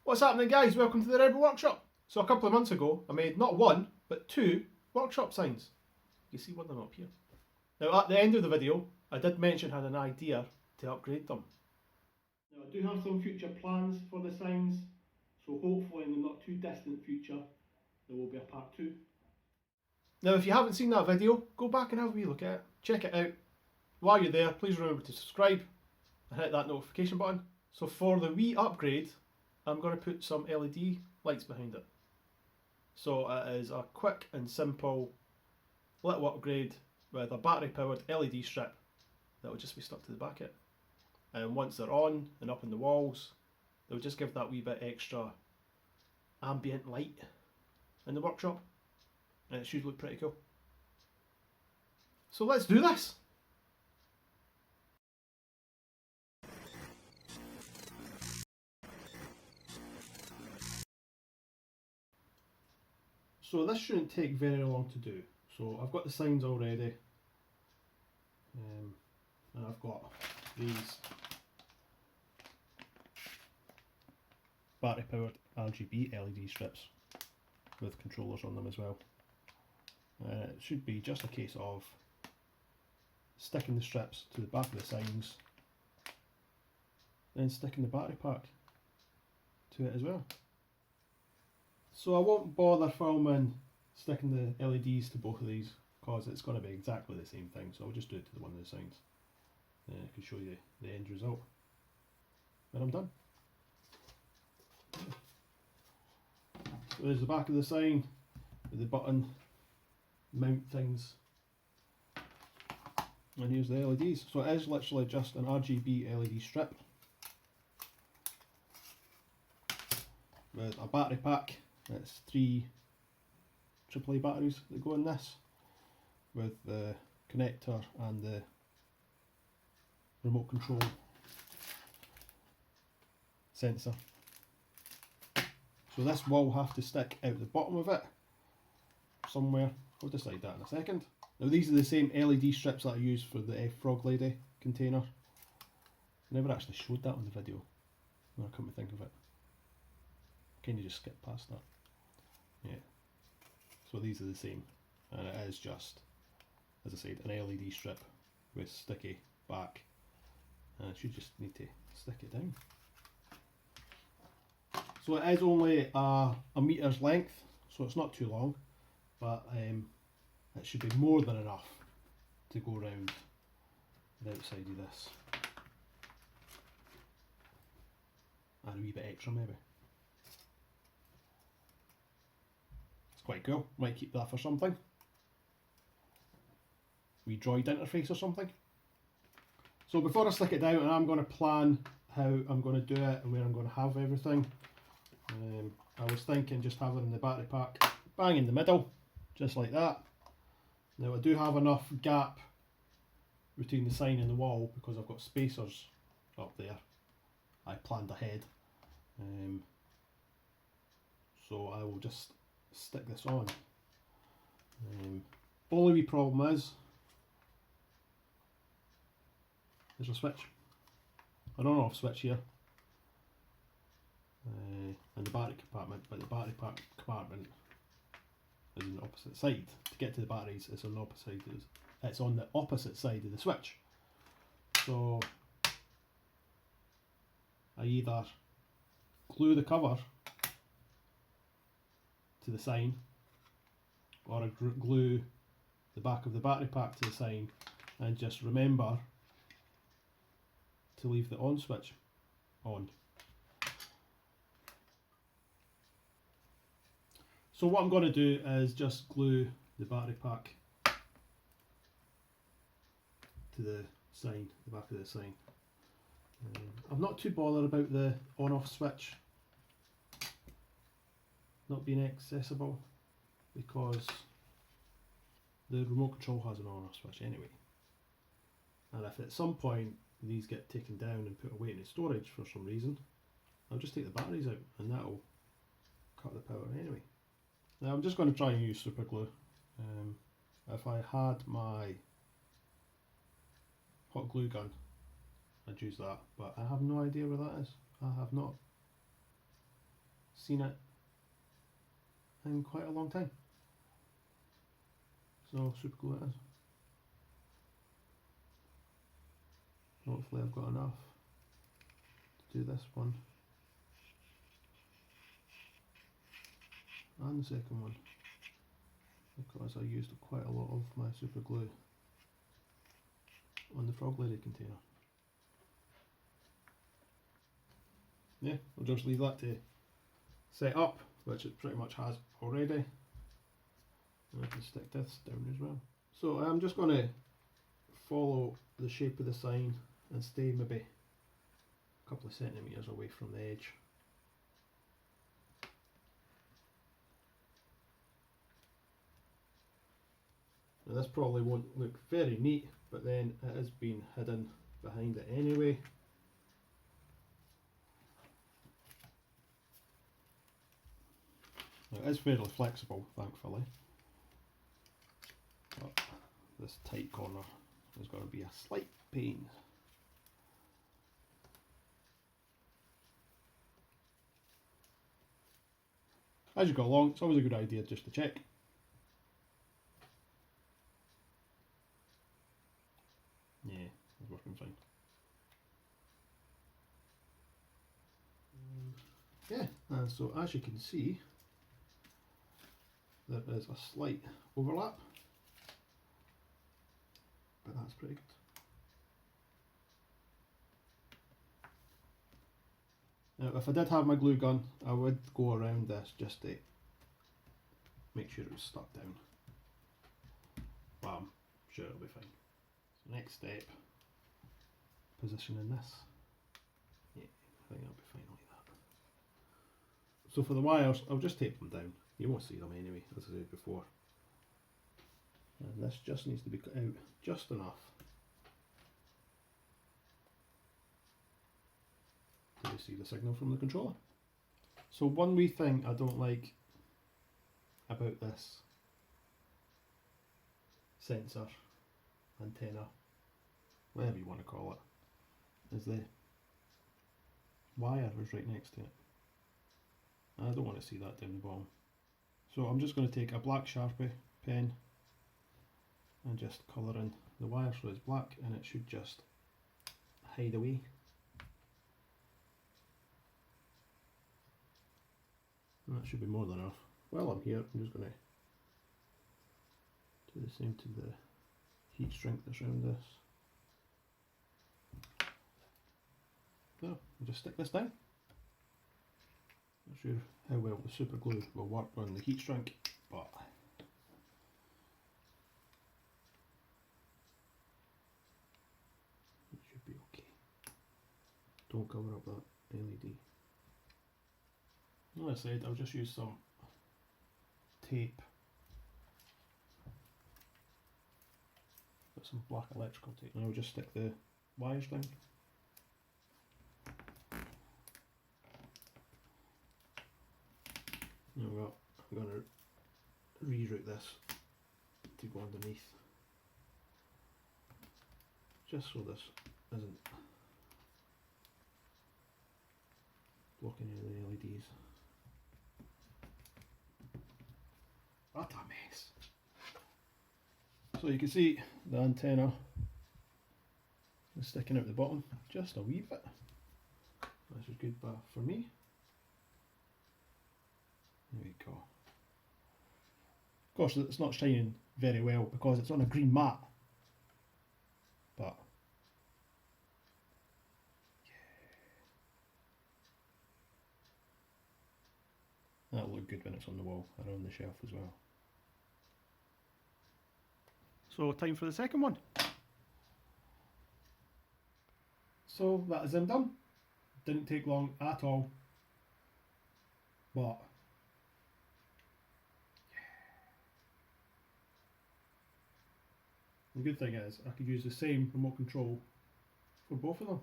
What's happening, guys? Welcome to the Rebel Workshop. So a couple of months ago I made not one but two workshop signs. You see one of them up here. Now at the end of the video I did mention I had an idea to upgrade them. Now I do have some future plans for the signs, so hopefully in the not too distant future there will be a part 2. Now if you haven't seen that video, go back and have a wee look at it, check it out. While you're there, please remember to subscribe and hit that notification button. So for the wee upgrade, I'm going to put some LED lights behind it. So it is a quick and simple little upgrade with a battery powered LED strip that will just be stuck to the back of it. And once they're on and up in the walls, they'll just give that wee bit extra ambient light in the workshop, and it should look pretty cool. So let's do this! So this shouldn't take very long to do. So I've got the signs already, and I've got these battery powered RGB LED strips with controllers on them as well. It should be just a case of sticking the strips to the back of the signs, then sticking the battery pack to it as well. So I won't bother filming sticking the LEDs to both of these because it's going to be exactly the same thing, so I'll just do it to the one of the signs. Then I can show you the end result when I'm done. So there's the back of the sign with the button mount things, and here's the LEDs. So it is literally just an RGB LED strip with a battery pack. It's 3 AAA batteries that go in this, with the connector and the remote control sensor. So this will have to stick out the bottom of it somewhere. I'll decide that in a second. Now these are the same LED strips that I used for the Frog Lady container. I never actually showed that on the video when I come to think of it. Kind of just skip past that. Yeah. So these are the same, and it is just, as I said, an LED strip with sticky back, and I should just need to stick it down. So it is only a meter's length, so it's not too long, but it should be more than enough to go around the outside of this, and a wee bit extra maybe. It's quite cool, might keep that for something. Wee droid interface or something. So before I stick it down, I'm going to plan how I'm going to do it and where I'm going to have everything. I was thinking just having in the battery pack bang in the middle, just like that. Now I do have enough gap between the sign and the wall because I've got spacers up there. I planned ahead, so I will just stick this on. Only wee problem is there's a switch, an on-off switch here, and the battery compartment, but the battery pack compartment is on the opposite side. To get to the batteries, it's on the opposite side of the switch. So I either glue the cover to the sign, or I glue the back of the battery pack to the sign, and just remember to leave the on switch on. So what I'm going to do is just glue the battery pack to the sign, the back of the sign. I'm not too bothered about the on-off switch not being accessible because the remote control has an on-off switch anyway. And if at some point these get taken down and put away in storage for some reason, I'll just take the batteries out and that'll cut the power anyway. Now I'm just going to try and use super glue. If I had my hot glue gun, I'd use that, but I have no idea where that is. I have not seen it in quite a long time. So super glue it is. Hopefully I've got enough to do this one and the second one, because I used quite a lot of my super glue on the Frog Lady container. Yeah, we'll just leave that to set up, which it pretty much has already. And I can stick this down as well. So I'm just going to follow the shape of the sign and stay maybe a couple of centimetres away from the edge. Now this probably won't look very neat, but then it has been hidden behind it anyway. Now it is fairly flexible, thankfully, but this tight corner is going to be a slight pain. As you go along, it's always a good idea just to check. Yeah, it's working fine. Yeah, and so as you can see, there is a slight overlap, but that's pretty good. Now if I did have my glue gun, I would go around this just to make sure it was stuck down, but I'm sure it'll be fine. So next step, positioning this. Yeah, I think that'll be fine like that. So for the wires, I'll just tape them down. You won't see them anyway, as I said before. And this just needs to be cut out just enough to see the signal from the controller. So one wee thing I don't like about this sensor, antenna, whatever you want to call it, is the wire was right next to it. I don't want to see that down the bottom. So I'm just going to take a black Sharpie pen and just colour in the wire so it's black, and it should just hide away. And that should be more than enough. While I'm here, I'm just going to do the same to the heat shrink that's around this. So I'll just stick this down. Not sure how well the super glue will work on the heat shrink, but it should be okay. Don't cover up that LED. Like I said, I'll just use some tape, some black electrical tape, and I'll just stick the wires down. Now I'm going to reroute this to go underneath, just so this isn't blocking any of the LEDs. What a mess! So you can see the antenna is sticking out the bottom just a wee bit. This is good for me. There we go. Of course it's not shining very well because it's on a green mat, but yeah, that'll look good when it's on the wall or on the shelf as well. So time for the second one. So that is them done. Didn't take long at all, but the good thing is I could use the same remote control for both of them.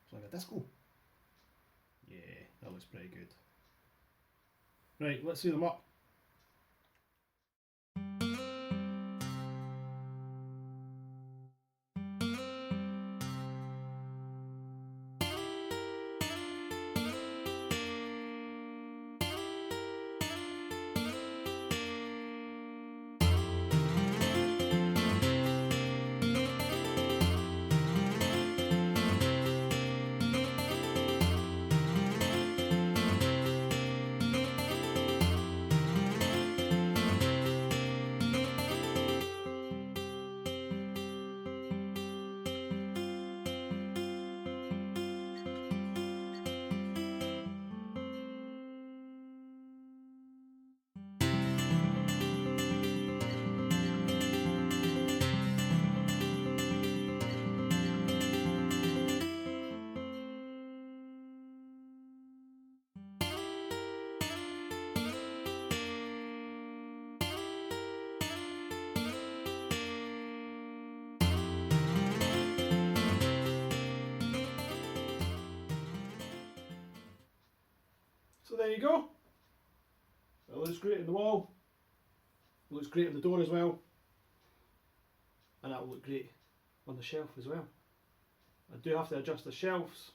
It's like a disco. Yeah, that looks pretty good. Right, let's see them up. you go. It looks great on the wall. It looks great on the door as well. And that will look great on the shelf as well. I do have to adjust the shelves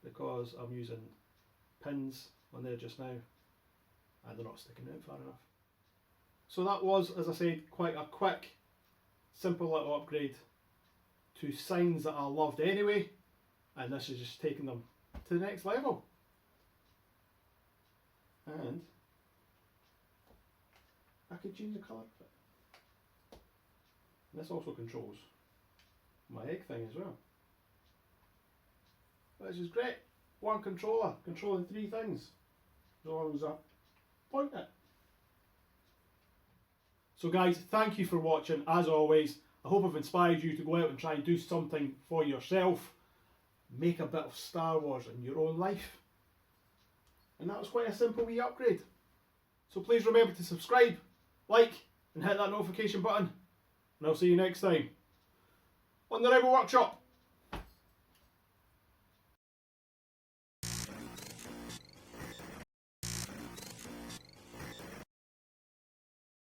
because I'm using pins on there just now and they're not sticking out far enough. So that was, as I said, quite a quick, simple little upgrade to signs that I loved anyway, and this is just taking them to the next level. And I could change the colour of it. And this also controls my egg thing as well. Which is great. One controller controlling three things. As long as I point it. So guys, thank you for watching as always. I hope I've inspired you to go out and try and do something for yourself. Make a bit of Star Wars in your own life. And that was quite a simple wee upgrade. So please remember to subscribe, like, and hit that notification button. And I'll see you next time on the Rebel Workshop.